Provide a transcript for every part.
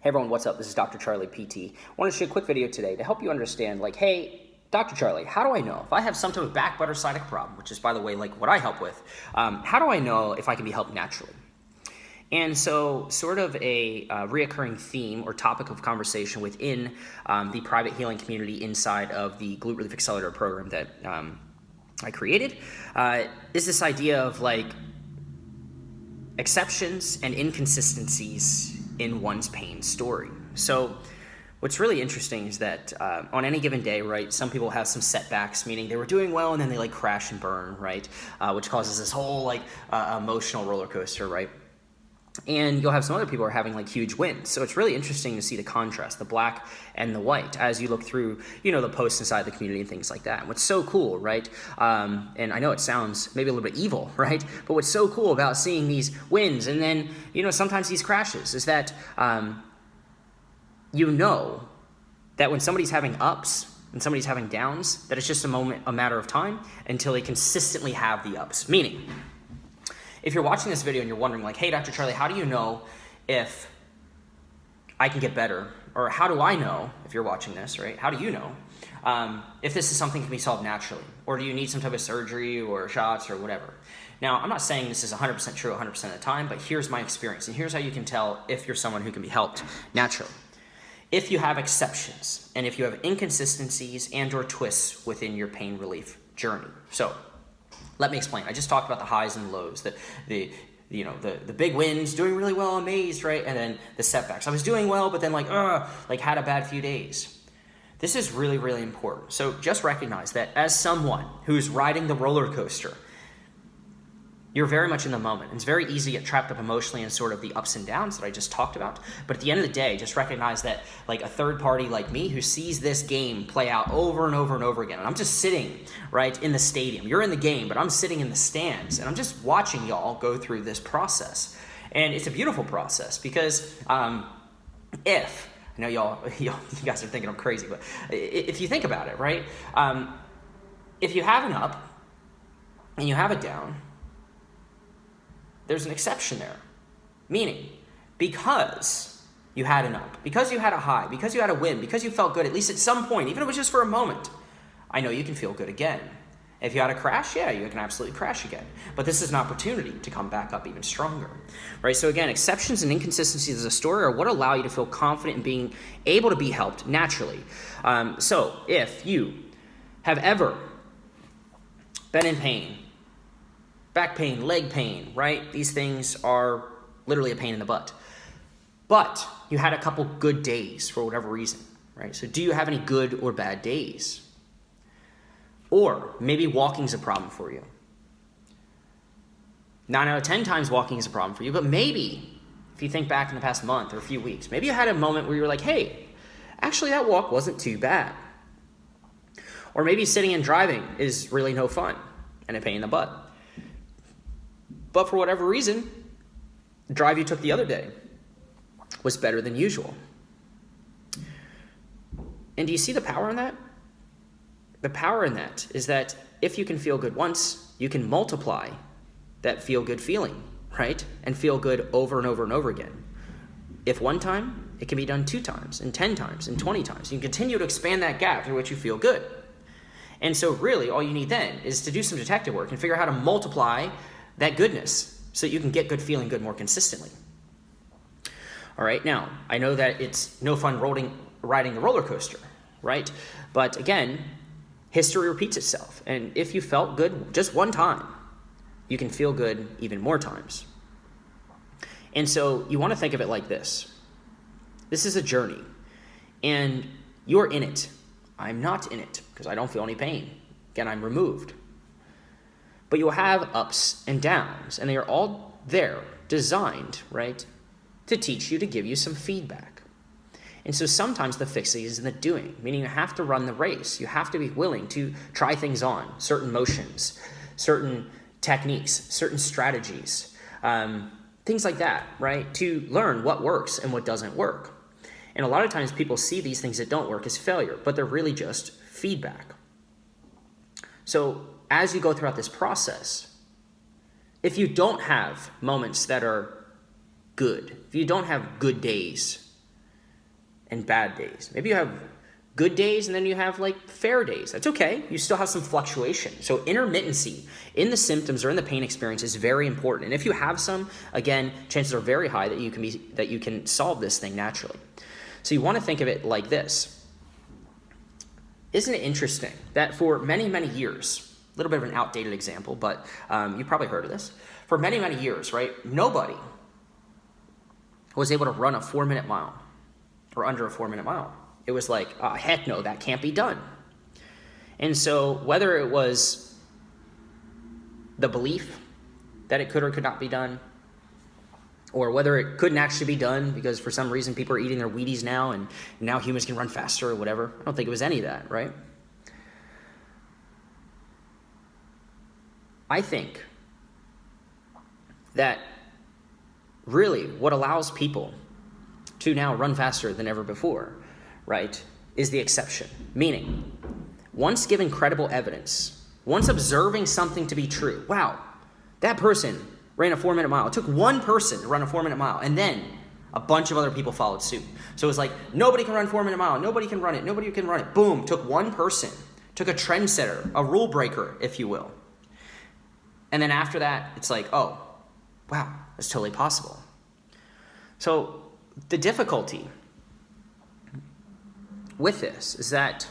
Hey everyone, what's up? This is Dr. Charlie PT. I want to show you a quick video today to help you understand, like, hey, Dr. Charlie, how do I know if I have some type of back, butt, or sciatic problem, which is, by the way, like what I help with, how do I know if I can be helped naturally? And so sort of a reoccurring theme or topic of conversation within the private healing community inside of the Glute Relief Accelerator program that I created is this idea of like exceptions and inconsistencies in one's pain story. So what's really interesting is that on any given day, right, some people have some setbacks, meaning they were doing well and then they like crash and burn, right, which causes this whole like emotional roller coaster, right? And you'll have some other people who are having like huge wins. So it's really interesting to see the contrast, the black and the white, as you look through, you know, the posts inside the community and things like that. And what's so cool, right? And I know it sounds maybe a little bit evil, right? But what's so cool about seeing these wins and then, you know, sometimes these crashes is that you know that when somebody's having ups and somebody's having downs, that it's just a matter of time until they consistently have the ups. Meaning, if you're watching this video and you're wondering like, hey, Dr. Charlie, how do you know if I can get better? Or how do I know, if you're watching this, right? How do you know if this is something that can be solved naturally? Or do you need some type of surgery or shots or whatever? Now, I'm not saying this is 100% true 100% of the time, but here's my experience. And here's how you can tell if you're someone who can be helped naturally. If you have exceptions and if you have inconsistencies and or twists within your pain relief journey. So, let me explain. I just talked about the highs and lows, the big wins, doing really well, amazed, right? And then the setbacks. I was doing well, but then like had a bad few days. This is really, really important. So just recognize that as someone who's riding the roller coaster, you're very much in the moment. It's very easy to get trapped up emotionally in sort of the ups and downs that I just talked about. But at the end of the day, just recognize that like a third party like me who sees this game play out over and over and over again. And I'm just sitting right in the stadium. You're in the game, but I'm sitting in the stands. And I'm just watching y'all go through this process. And it's a beautiful process because if, I know you guys are thinking I'm crazy, but if you think about it, right? If you have an up and you have a down, there's an exception there, meaning because you had an up, because you had a high, because you had a win, because you felt good, at least at some point, even if it was just for a moment, I know you can feel good again. If you had a crash, yeah, you can absolutely crash again. But this is an opportunity to come back up even stronger, right? So again, exceptions and inconsistencies as a story are what allow you to feel confident in being able to be helped naturally. So if you have ever been in pain, back pain, leg pain, right? These things are literally a pain in the butt. But you had a couple good days for whatever reason, right? So do you have any good or bad days? Or maybe walking's a problem for you. 9 out of 10 times walking is a problem for you, but maybe if you think back in the past month or a few weeks, maybe you had a moment where you were like, hey, actually that walk wasn't too bad. Or maybe sitting and driving is really no fun and a pain in the butt. But for whatever reason, the drive you took the other day was better than usual. And do you see the power in that? The power in that is that if you can feel good once, you can multiply that feel-good feeling, right? And feel good over and over and over again. If one time, it can be done 2 times, and 10 times, and 20 times. You can continue to expand that gap through which you feel good. And so really, all you need then is to do some detective work and figure out how to multiply that goodness so that you can get good feeling good more consistently. All right, now, I know that it's no fun riding the roller coaster, right? But again, history repeats itself. And if you felt good just one time, you can feel good even more times. And so you want to think of it like this. This is a journey, and you're in it. I'm not in it because I don't feel any pain. Again, I'm removed. But you'll have ups and downs, and they are all there, designed, right, to teach you, to give you some feedback. And so sometimes the fixing is in the doing, meaning you have to run the race. You have to be willing to try things on, certain motions, certain techniques, certain strategies, things like that, right, to learn what works and what doesn't work. And a lot of times people see these things that don't work as failure, but they're really just feedback. So as you go throughout this process, if you don't have moments that are good, if you don't have good days, and bad days. Maybe you have good days and then you have like fair days. That's okay. You still have some fluctuation. So intermittency in the symptoms or in the pain experience is very important. And if you have some, again, chances are very high that you can solve this thing naturally. So you want to think of it like this. Isn't it interesting that for many, many years, a little bit of an outdated example, but you probably heard of this. For many, many years, right, nobody was able to run a 4-minute mile or under a 4-minute mile. It was like, oh, heck no, that can't be done. And so whether it was the belief that it could or could not be done, or whether it couldn't actually be done because for some reason people are eating their Wheaties now and now humans can run faster or whatever. I don't think it was any of that, right? I think that really what allows people to now run faster than ever before, right, is the exception. Meaning, once given credible evidence, once observing something to be true, wow, that person ran a 4-minute mile. It took one person to run a 4-minute mile, and then a bunch of other people followed suit. So it was like, nobody can run 4-minute mile, nobody can run it, nobody can run it. Boom, took one person, took a trendsetter, a rule breaker, if you will. And then after that, it's like, oh, wow, that's totally possible. So the difficulty with this is that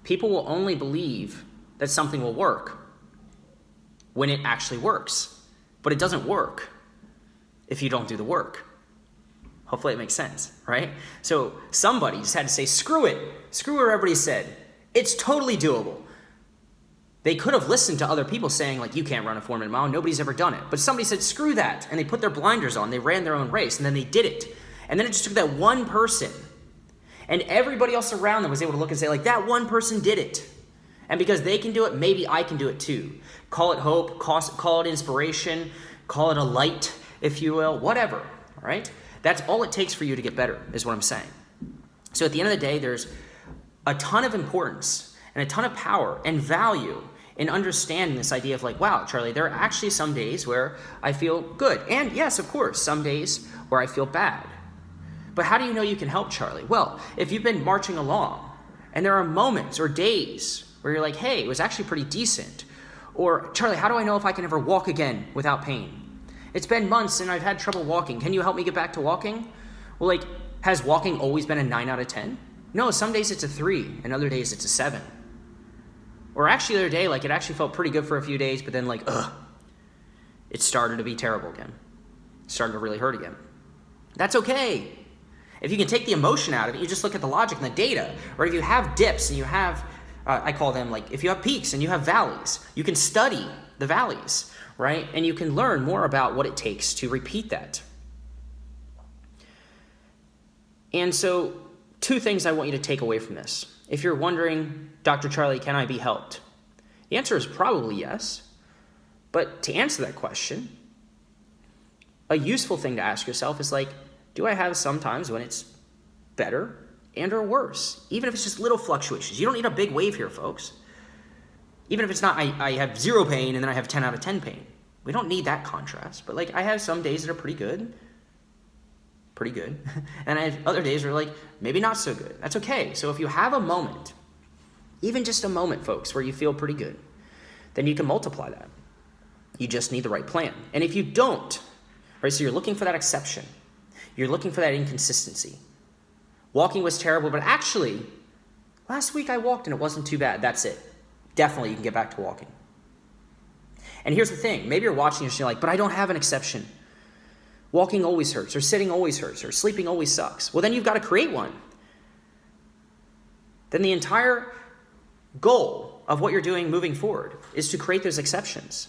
people will only believe that something will work when it actually works. But it doesn't work if you don't do the work. Hopefully it makes sense, right? So somebody just had to say, screw it. Screw what everybody said. It's totally doable. They could have listened to other people saying, like, you can't run a 4-minute mile. Nobody's ever done it. But somebody said, screw that. And they put their blinders on. They ran their own race. And then they did it. And then it just took that one person. And everybody else around them was able to look and say, like, that one person did it. And because they can do it, maybe I can do it too. Call it hope, call it inspiration, call it a light, if you will, whatever, all right? That's all it takes for you to get better, is what I'm saying. So at the end of the day, there's a ton of importance and a ton of power and value in understanding this idea of like, wow, Charlie, there are actually some days where I feel good. And yes, of course, some days where I feel bad. But how do you know you can help, Charlie? Well, if you've been marching along and there are moments or days where you're like, hey, it was actually pretty decent. Or, Charlie, how do I know if I can ever walk again without pain? It's been months and I've had trouble walking. Can you help me get back to walking? Well, like, has walking always been a 9 out of 10? No, some days it's a 3 and other days it's a 7. Or actually the other day, like, it actually felt pretty good for a few days, but then like, it started to be terrible again. It started to really hurt again. That's okay. If you can take the emotion out of it, you just look at the logic and the data. Or if you have dips and you have, I call them like, if you have peaks and you have valleys, you can study the valleys, right? And you can learn more about what it takes to repeat that. And so 2 things I want you to take away from this. If you're wondering, Dr. Charlie, can I be helped? The answer is probably yes. But to answer that question, a useful thing to ask yourself is like, do I have some times when it's better and or worse? Even if it's just little fluctuations. You don't need a big wave here, folks. Even if it's not, I have 0 pain and then I have 10 out of 10 pain. We don't need that contrast. But like, I have some days that are pretty good. And I have other days where like, maybe not so good. That's okay. So if you have a moment, even just a moment, folks, where you feel pretty good, then you can multiply that. You just need the right plan. And if you don't, right, so you're looking for that exception. You're looking for that inconsistency. Walking was terrible, but actually, last week I walked and it wasn't too bad. That's it. Definitely you can get back to walking. And here's the thing. Maybe you're watching and you're like, but I don't have an exception. Walking always hurts, or sitting always hurts, or sleeping always sucks. Well, then you've got to create one. Then the entire goal of what you're doing moving forward is to create those exceptions.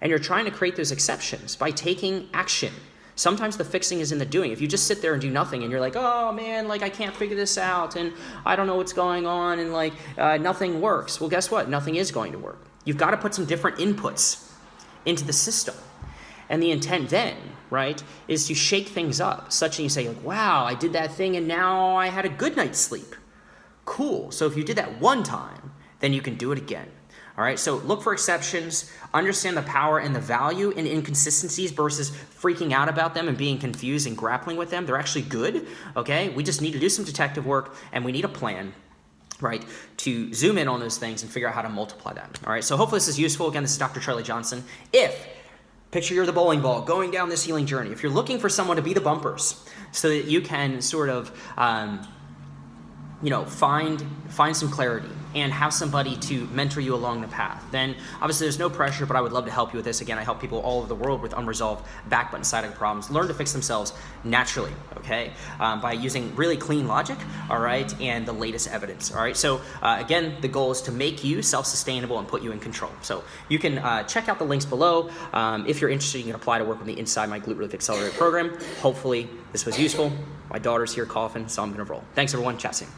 And you're trying to create those exceptions by taking action. Sometimes the fixing is in the doing. If you just sit there and do nothing and you're like, oh man, like I can't figure this out and I don't know what's going on and like nothing works. Well, guess what? Nothing is going to work. You've got to put some different inputs into the system. And the intent then, right, is to shake things up such that you say like, wow, I did that thing and now I had a good night's sleep. Cool. So if you did that one time, then you can do it again. All right, so look for exceptions, understand the power and the value in inconsistencies versus freaking out about them and being confused and grappling with them. They're actually good, okay? We just need to do some detective work, and we need a plan, right, to zoom in on those things and figure out how to multiply that. All right, so hopefully this is useful. Again, this is Dr. Charlie Johnson. Picture you're the bowling ball going down this healing journey. If you're looking for someone to be the bumpers so that you can sort of, find some clarity and have somebody to mentor you along the path, then obviously there's no pressure, but I would love to help you with this. Again, I help people all over the world with unresolved back, butt, and sciatic problems learn to fix themselves naturally, okay, by using really clean logic, all right, and the latest evidence, all right. So again, the goal is to make you self-sustainable and put you in control. So you can check out the links below. If you're interested, you can apply to work with me inside my Glute Relief Accelerator program. Hopefully this was useful. My daughter's here coughing, so I'm gonna roll. Thanks everyone, chat soon.